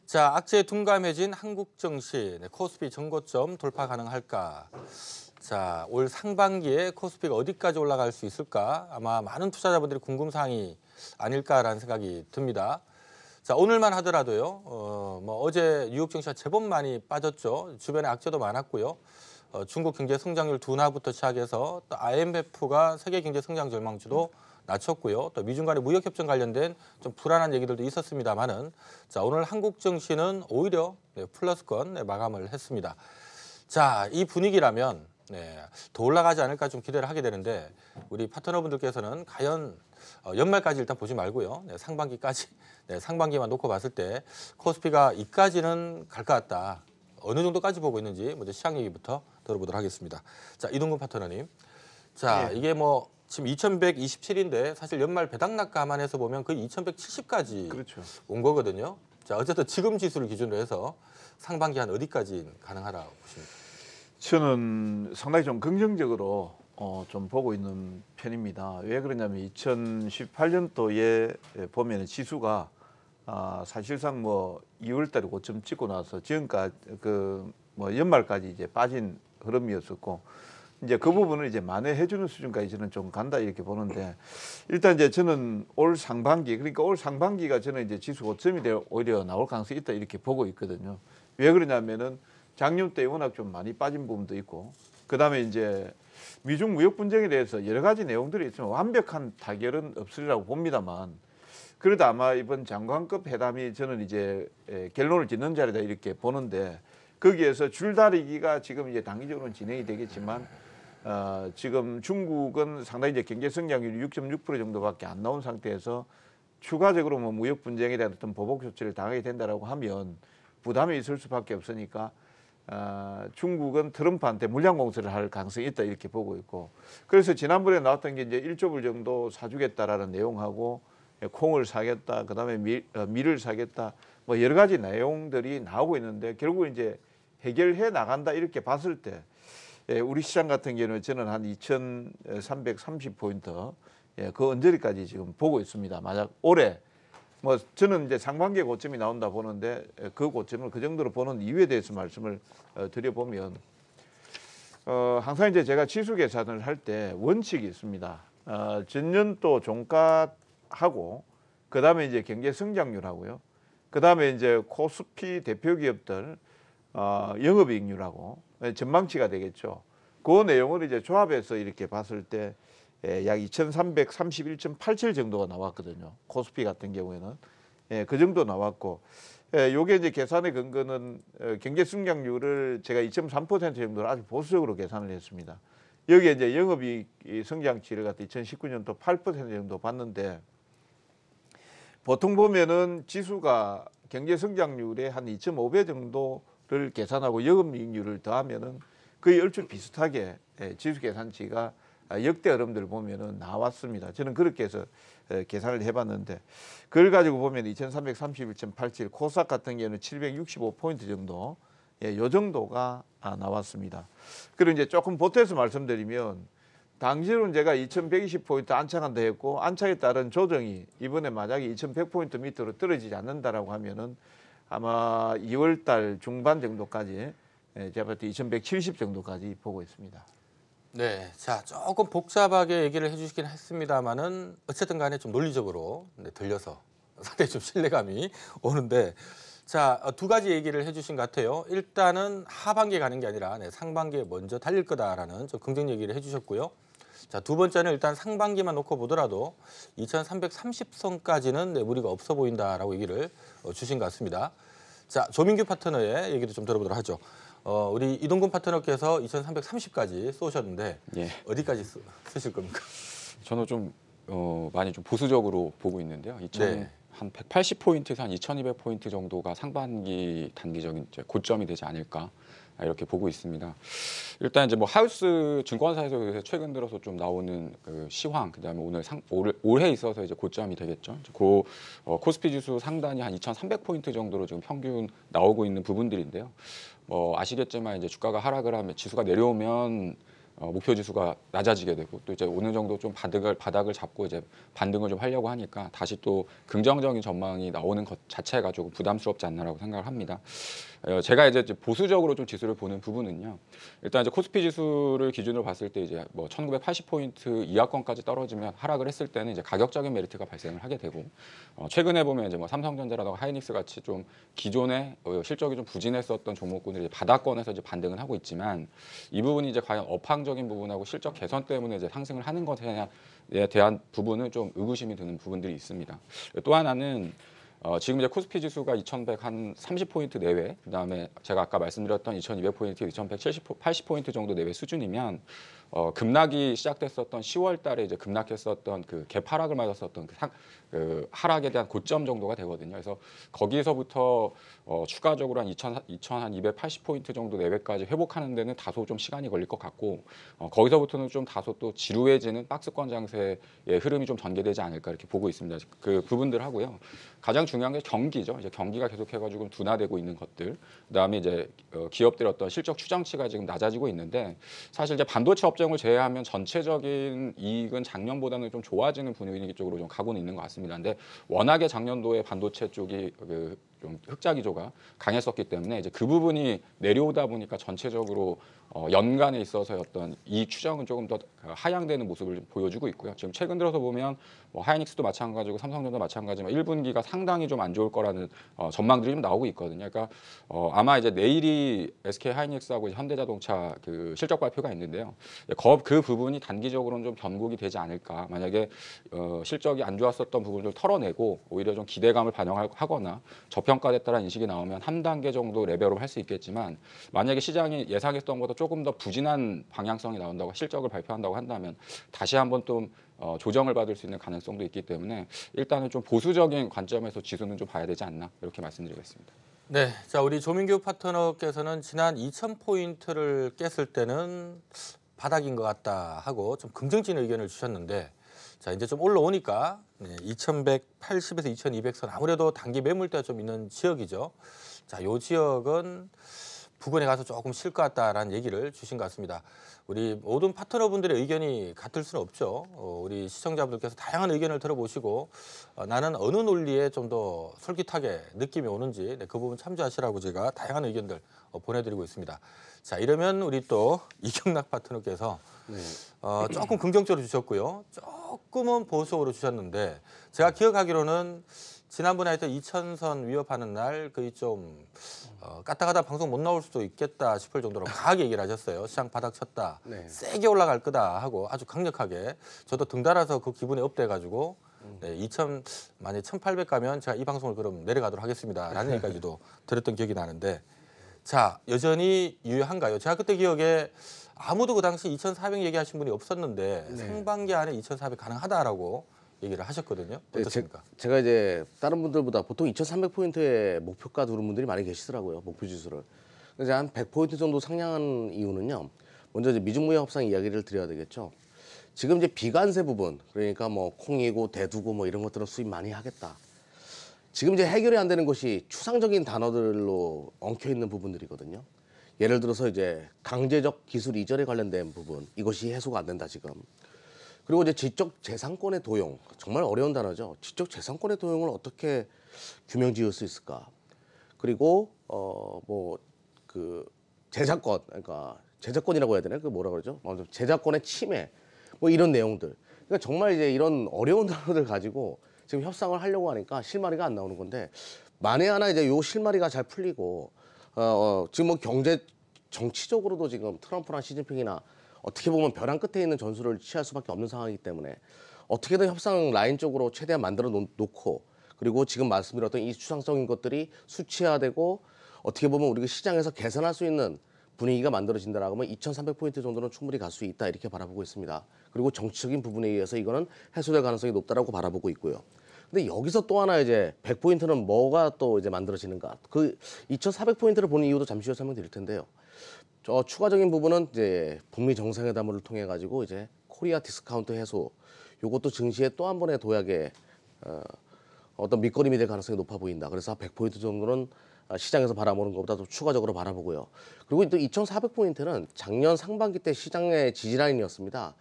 자, 악재에 둔감해진 한국 증시, 코스피 전고점 돌파 가능할까? 자, 올 상반기에 코스피가 어디까지 올라갈 수 있을까? 아마 많은 투자자분들이 궁금사항이 아닐까라는 생각이 듭니다. 자, 오늘만 하더라도요. 어제 뉴욕 증시가 제법 많이 빠졌죠. 주변에 악재도 많았고요. 중국 경제 성장률 둔화부터 시작해서 또 IMF가 세계 경제 성장 전망치도 낮췄고요. 또 미중 간의 무역 협정 관련된 좀 불안한 얘기들도 있었습니다만은 자, 오늘 한국 증시는 오히려 플러스권 마감을 했습니다. 자, 이 분위기라면 더 올라가지 않을까 좀 기대를 하게 되는데 우리 파트너분들께서는 과연 연말까지 일단 보지 말고요. 상반기까지 상반기만 놓고 봤을 때 코스피가 이까지는 갈 것 같다. 어느 정도까지 보고 있는지 먼저 시장 얘기부터 들어보도록 하겠습니다. 자, 이동근 파트너님. 자, 이게 지금 2127인데 사실 연말 배당락 감안해서 보면 거의 2170까지 그렇죠. 온 거거든요. 자, 어쨌든 지금 지수를 기준으로 해서 상반기 한 어디까지 가능하라고 보십니까? 저는 상당히 좀 긍정적으로 좀 보고 있는 편입니다. 왜 그러냐면 2018년도에 보면 지수가 사실상 2월달에 고점 찍고 나서 지금까지 연말까지 이제 빠진 흐름이었었고 이제 그 부분을 이제 만회해주는 수준까지 저는 좀 간다 이렇게 보는데 일단 이제 저는 올 상반기 그러니까 올 상반기가 저는 이제 지수 고점이 오히려 나올 가능성이 있다 이렇게 보고 있거든요. 왜 그러냐면은 작년 때 워낙 좀 많이 빠진 부분도 있고 그다음에 이제 미중 무역 분쟁에 대해서 여러 가지 내용들이 있지만 완벽한 타결은 없으리라고 봅니다만 그래도 아마 이번 장관급 회담이 저는 이제 결론을 짓는 자리다 이렇게 보는데 거기에서 줄다리기가 지금 이제 단기적으로는 진행이 되겠지만 지금 중국은 상당히 이제 경제 성장률이 6.6% 정도밖에 안 나온 상태에서 추가적으로 무역 분쟁에 대한 어떤 보복 조치를 당하게 된다라고 하면 부담이 있을 수밖에 없으니까 중국은 트럼프한테 물량 공세를 할 가능성이 있다 이렇게 보고 있고 그래서 지난번에 나왔던 게 이제 1조 불 정도 사주겠다라는 내용하고 콩을 사겠다 그다음에 밀을 사겠다 여러 가지 내용들이 나오고 있는데 결국 이제 해결해 나간다 이렇게 봤을 때 우리 시장 같은 경우는 저는 한 2330포인트 그 언저리까지 지금 보고 있습니다. 만약 올해 저는 이제 상반기에 고점이 나온다 보는데 그 고점을 그 정도로 보는 이유에 대해서 말씀을 드려보면 항상 이제 제가 지수 계산을 할 때 원칙이 있습니다. 전년도 종가하고 그 다음에 이제 경제 성장률하고요. 그 다음에 이제 코스피 대표 기업들 영업이익률하고 전망치가 되겠죠. 그 내용을 이제 조합해서 이렇게 봤을 때 약 2331.87 정도가 나왔거든요. 코스피 같은 경우에는 그 정도 나왔고 요게 이제 계산의 근거는 경제 성장률을 제가 2.3% 정도로 아주 보수적으로 계산을 했습니다. 여기에 이제 영업이익 성장치를 갖다 2019년도 8% 정도 봤는데 보통 보면은 지수가 경제 성장률의 한 2.5배 정도를 계산하고 영업이익률을 더하면은 거의 얼추 비슷하게 지수 계산치가 역대 흐름들을 보면은 나왔습니다. 저는 그렇게 해서 계산을 해봤는데 그걸 가지고 보면 2331.87 코스닥 같은 경우는 765포인트 정도 요 정도가 나왔습니다. 그리고 이제 조금 보태서 말씀드리면 당시로는 제가 2120포인트 안착한다 했고 안착에 따른 조정이 이번에 만약에 2100포인트 밑으로 떨어지지 않는다라고 하면은 아마 2월 달 중반 정도까지 제가 볼 때 2170 정도까지 보고 있습니다. 네, 자, 조금 복잡하게 얘기를 해주시긴 했습니다만은 어쨌든 간에 좀 논리적으로 들려서 상당히 좀 신뢰감이 오는데 자, 두 가지 얘기를 해주신 것 같아요. 일단은 하반기에 가는 게 아니라 상반기에 먼저 달릴 거다라는 좀 긍정 얘기를 해주셨고요. 자, 두 번째는 일단 상반기만 놓고 보더라도 2330선까지는 무리가 없어 보인다라고 얘기를 주신 것 같습니다. 자, 조민규 파트너의 얘기도 좀 들어보도록 하죠. 우리 이동근 파트너께서 2330까지 쏘셨는데 어디까지 쓰실 겁니까? 저는 좀 많이 좀 보수적으로 보고 있는데요. 한 180포인트에서 한 2200포인트 정도가 상반기 단기적인 이제 고점이 되지 않을까 이렇게 보고 있습니다. 일단 이제 하우스 증권사에서 최근 들어서 좀 나오는 그 시황, 그다음에 올해 있어서 이제 고점이 되겠죠. 코스피 지수 상단이 한 2300포인트 정도로 지금 평균 나오고 있는 부분들인데요. 아시겠지만 이제 주가가 하락을 하면 지수가 내려오면 목표 지수가 낮아지게 되고 또 이제 어느 정도 좀 바닥을 잡고 이제 반등을 좀 하려고 하니까 다시 또 긍정적인 전망이 나오는 것 자체가 조금 부담스럽지 않나라고 생각을 합니다. 제가 이제 보수적으로 좀 지수를 보는 부분은요. 일단 이제 코스피 지수를 기준으로 봤을 때 이제 뭐 1980포인트 이하권까지 떨어지면 하락을 했을 때는 이제 가격적인 메리트가 발생을 하게 되고 최근에 보면 이제 뭐 삼성전자라든가 하이닉스 같이 좀 기존에 실적이 좀 부진했었던 종목군들이 이제 바닥권에서 이제 반등을 하고 있지만 이 부분이 이제 과연 업황적인 부분하고 실적 개선 때문에 이제 상승을 하는 것에 대한 부분은 좀 의구심이 드는 부분들이 있습니다. 또 하나는 지금 이제 코스피 지수가 2100 한 30포인트 내외, 그다음에 제가 아까 말씀드렸던 2200포인트, 2180포인트 정도 내외 수준이면 급락이 시작됐었던 10월 달에 이제 급락했었던 그 갭 하락을 맞았었던 그 하락에 대한 고점 정도가 되거든요. 그래서 거기서부터 추가적으로 한 2280포인트 정도 내외까지 회복하는 데는 다소 좀 시간이 걸릴 것 같고 거기서부터는 좀 다소 또 지루해지는 박스권 장세의 흐름이 좀 전개되지 않을까 이렇게 보고 있습니다. 그 부분들 하고요. 가장 중요한 게 경기죠. 이제 경기가 계속해가지고 둔화되고 있는 것들. 그다음에 이제 기업들의 어떤 실적 추정치가 지금 낮아지고 있는데 사실 이제 반도체 업종을 제외하면 전체적인 이익은 작년보다는 좀 좋아지는 분위기 쪽으로 좀 가고는 있는 것 같습니다. 근데 워낙에 작년도에 반도체 쪽이 좀 흑자 기조가 강했었기 때문에 이제 그 부분이 내려오다 보니까 전체적으로 연간에 있어서의 어떤 이익 추정은 조금 더 하향되는 모습을 보여주고 있고요. 지금 최근 들어서 보면 뭐 하이닉스도 마찬가지고 삼성전자 마찬가지지만 1분기가 상당히 좀 안 좋을 거라는 전망들이 좀 나오고 있거든요. 그러니까 아마 이제 내일이 SK 하이닉스하고 현대자동차 그 실적 발표가 있는데요. 그 부분이 단기적으로는 좀 변곡이 되지 않을까. 만약에 실적이 안 좋았었던 부분을 털어내고 오히려 좀 기대감을 반영하거나 저평가됐다는 인식이 나오면 한 단계 정도 레벨업 할 수 있겠지만 만약에 시장이 예상했던 것보다 조금 더 부진한 방향성이 나온다고 실적을 발표한다고 한다면 다시 한번 좀 조정을 받을 수 있는 가능성도 있기 때문에 일단은 좀 보수적인 관점에서 지수는 좀 봐야 되지 않나 이렇게 말씀드리겠습니다. 네, 자 우리 조민규 파트너께서는 지난 2000포인트를 깼을 때는 바닥인 것 같다 하고 좀 긍정적인 의견을 주셨는데 자 이제 좀 올라오니까 2180에서 2200선 아무래도 단기 매물대가 좀 있는 지역이죠. 자, 요 지역은 부근에 가서 조금 쉴 것 같다라는 얘기를 주신 것 같습니다. 우리 모든 파트너분들의 의견이 같을 수는 없죠. 우리 시청자분들께서 다양한 의견을 들어보시고 나는 어느 논리에 좀 더 솔깃하게 느낌이 오는지 그 부분 참조하시라고 제가 다양한 의견들 보내드리고 있습니다. 자, 이러면 우리 또 이경락 파트너께서 조금 긍정적으로 주셨고요. 조금은 보수적으로 주셨는데 제가 기억하기로는 지난번에 하여튼 2000선 위협하는 날 거의 좀 까딱하다 방송 못 나올 수도 있겠다 싶을 정도로 강하게 얘기를 하셨어요. 시장 바닥 쳤다. 네. 세게 올라갈 거다 하고 아주 강력하게 저도 등달아서 그 기분에 업돼가지고 만약에 1800 가면 제가 이 방송을 그럼 내려가도록 하겠습니다. 라는 얘기까지도 들었던 기억이 나는데 자 여전히 유효한가요? 제가 그때 기억에 아무도 그 당시 2400 얘기하신 분이 없었는데 네. 상반기 안에 2400 가능하다라고 얘기를 하셨거든요. 어떻습니까? 제가 이제 다른 분들보다 보통 2,300포인트의 목표가 두는 분들이 많이 계시더라고요. 목표 지수를. 그래서 한 100포인트 정도 상향한 이유는요. 먼저 이제 미중무역 협상 이야기를 드려야 되겠죠. 지금 이제 비관세 부분, 그러니까 뭐 콩이고 대두고 뭐 이런 것들은 수입 많이 하겠다. 지금 이제 해결이 안 되는 것이 추상적인 단어들로 엉켜 있는 부분들이거든요. 예를 들어서 이제 강제적 기술 이전에 관련된 부분, 이것이 해소가 안 된다 지금. 그리고 이제 지적 재산권의 도용, 정말 어려운 단어죠. 지적 재산권의 도용을 어떻게 규명 지을 수 있을까? 그리고 뭐 그 제작권, 그러니까 제작권이라고 해야 되나? 그 뭐라 그러죠? 제작권의 침해, 뭐 이런 내용들. 그러니까 정말 이제 이런 어려운 단어들 가지고 지금 협상을 하려고 하니까 실마리가 안 나오는 건데 만에 하나 이제 요 실마리가 잘 풀리고 지금 뭐 경제 정치적으로도 지금 트럼프나 시진핑이나 어떻게 보면 벼랑 끝에 있는 전술을 취할 수밖에 없는 상황이기 때문에 어떻게든 협상 라인 쪽으로 최대한 만들어 놓고 그리고 지금 말씀드렸던 이 추상적인 것들이 수치화되고 어떻게 보면 우리가 시장에서 개선할 수 있는 분위기가 만들어진다라고 하면 2,300포인트 정도는 충분히 갈 수 있다 이렇게 바라보고 있습니다. 그리고 정치적인 부분에 의해서 이거는 해소될 가능성이 높다라고 바라보고 있고요. 근데 여기서 또 하나 이제 100포인트는 뭐가 또 이제 만들어지는가? 그 2,400포인트를 보는 이유도 잠시 후에 설명드릴 텐데요. 추가적인 부분은 이제 북미 정상회담을 통해 가지고 이제 코리아 디스카운트 해소, 요것도 증시의 또 한 번의 도약에 어떤 밑거름이 될 가능성이 높아 보인다. 그래서 100포인트 정도는 시장에서 바라보는 것보다 더 추가적으로 바라보고요. 그리고 또 2,400포인트는 작년 상반기 때 시장의 지지라인이었습니다.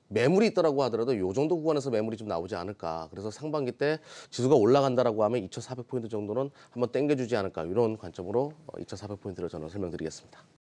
매물이 있더라고 하더라도 이 정도 구간에서 매물이 좀 나오지 않을까. 그래서 상반기 때 지수가 올라간다라고 하면 2,400포인트 정도는 한번 땡겨주지 않을까. 이런 관점으로 2,400포인트를 저는 설명드리겠습니다.